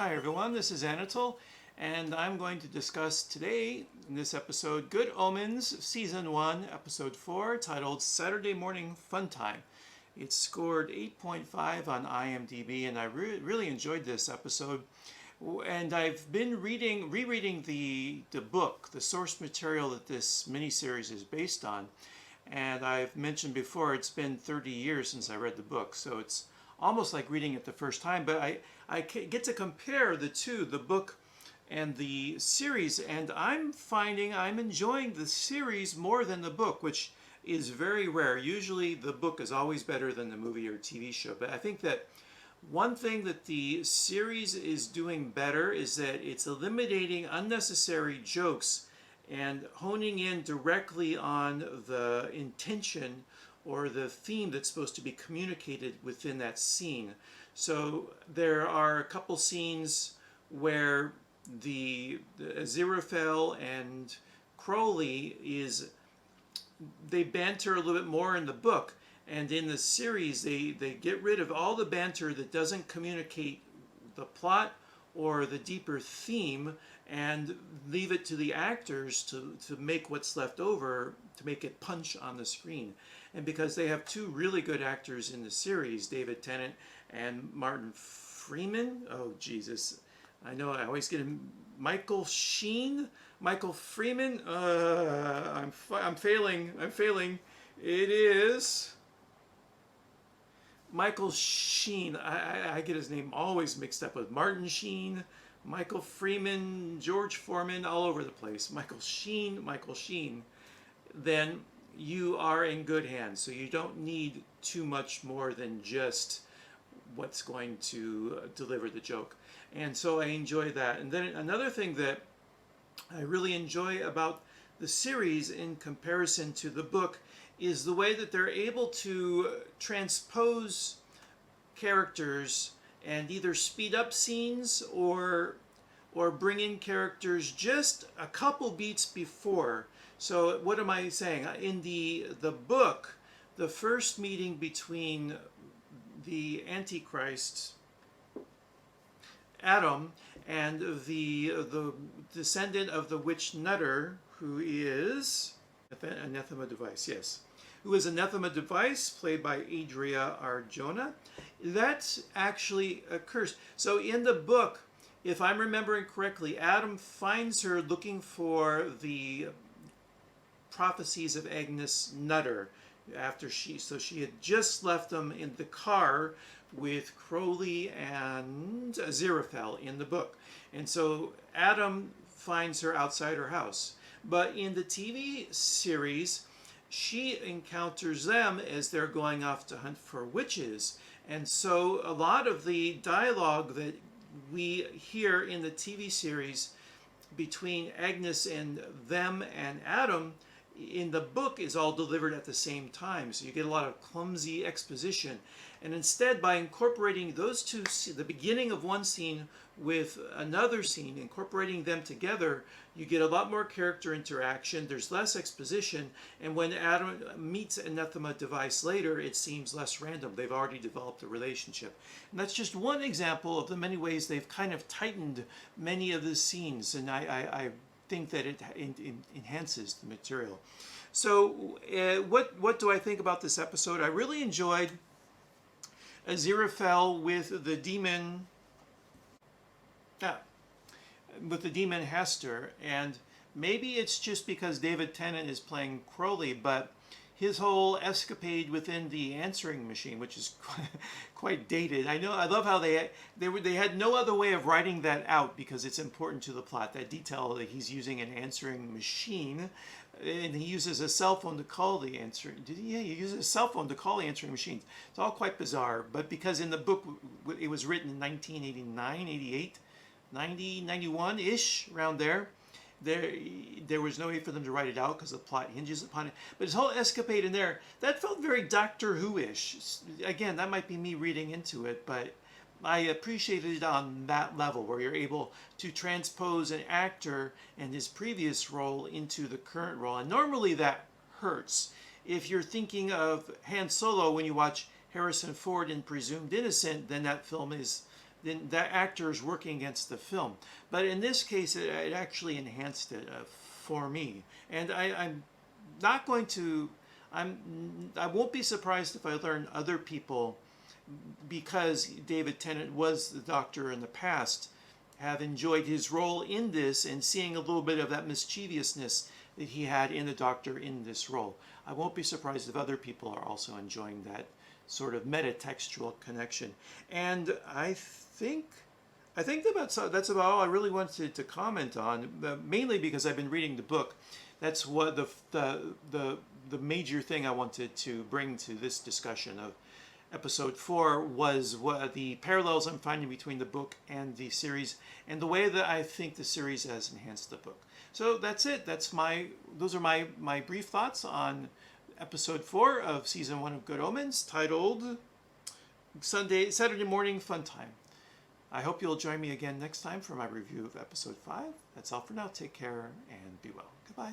Hi everyone, this is Anatole, and I'm going to discuss today in this episode Good Omens Season 1, Episode 4, titled Saturday Morning Funtime. It scored 8.5 on IMDb, and I really enjoyed this episode. And I've been rereading the book, the source material that this miniseries is based on. And I've mentioned before, it's been 30 years since I read the book, so it's almost like reading it the first time. But I get to compare the two, the book and the series, and I'm finding I'm enjoying the series more than the book, which is very rare. Usually the book is always better than the movie or TV show. But I think that one thing that the series is doing better is that it's eliminating unnecessary jokes and honing in directly on the intention or the theme that's supposed to be communicated within that scene. So there are a couple scenes where the Aziraphale and Crowley they banter a little bit more in the book, and in the series they get rid of all the banter that doesn't communicate the plot or the deeper theme, and leave it to the actors to make what's left over, to make it punch on the screen. And because they have two really good actors in the series, David Tennant and Martin Freeman. Oh, Jesus. I know I always get him. Michael Freeman. I'm failing. It is Michael Sheen. I get his name always mixed up with Martin Sheen, Michael Freeman, George Foreman, all over the place. Michael Sheen. Then you are in good hands. So you don't need too much more than just what's going to deliver the joke. And so I enjoy that. And then another thing that I really enjoy about the series in comparison to the book is the way that they're able to transpose characters and either speed up scenes or bring in characters just a couple beats before. So what am I saying? In the book, the first meeting between the Antichrist, Adam, and the descendant of the witch Nutter, who is Anathema Device, yes. Who is Anathema Device, played by Adria Arjona. That actually occurs. So in the book, if I'm remembering correctly, Adam finds her looking for the prophecies of Agnes Nutter after she had just left them in the car with Crowley and Aziraphale in the book. And so Adam finds her outside her house. But in the TV series, she encounters them as they're going off to hunt for witches. And so a lot of the dialogue that we hear in the TV series between Agnes and them and Adam in the book is all delivered at the same time. So you get a lot of clumsy exposition. And instead, by incorporating those two, the beginning of one scene with another scene, incorporating them together, you get a lot more character interaction, there's less exposition, and when Adam meets Anathema Device later, it seems less random. They've already developed a relationship. And that's just one example of the many ways they've kind of tightened many of the scenes, and I think that it enhances the material. So what do I think about this episode? I really enjoyed Aziraphale with the demon Hester, and maybe it's just because David Tennant is playing Crowley, but his whole escapade within the answering machine, which is quite dated. I love how they had no other way of writing that out because it's important to the plot. That detail that he's using an answering machine, and he uses a cell phone to call the answering. He uses a cell phone to call the answering machine. It's all quite bizarre. But because in the book it was written in 1989, 88, 90, 91-ish, around there. There was no way for them to write it out because the plot hinges upon it. But his whole escapade in there, that felt very Doctor Who-ish. Again, that might be me reading into it, but I appreciated it on that level where you're able to transpose an actor and his previous role into the current role. And normally that hurts. If you're thinking of Han Solo when you watch Harrison Ford in Presumed Innocent, then that film is then that actor is working against the film. But in this case, it actually enhanced it for me. And I'm not going to, I won't be surprised if I learn other people, because David Tennant was the Doctor in the past, have enjoyed his role in this and seeing a little bit of that mischievousness that he had in the Doctor in this role. I won't be surprised if other people are also enjoying that sort of metatextual connection. And I think that's about all I really wanted to comment on, mainly because I've been reading the book. That's what the major thing I wanted to bring to this discussion of episode 4 was what the parallels I'm finding between the book and the series, and the way that I think the series has enhanced the book. So that's it. Those are my brief thoughts on episode 4 of season 1 of Good Omens, titled Saturday Morning Funtime. I hope you'll join me again next time for my review of episode 5. That's all for now. Take care and be well. Goodbye.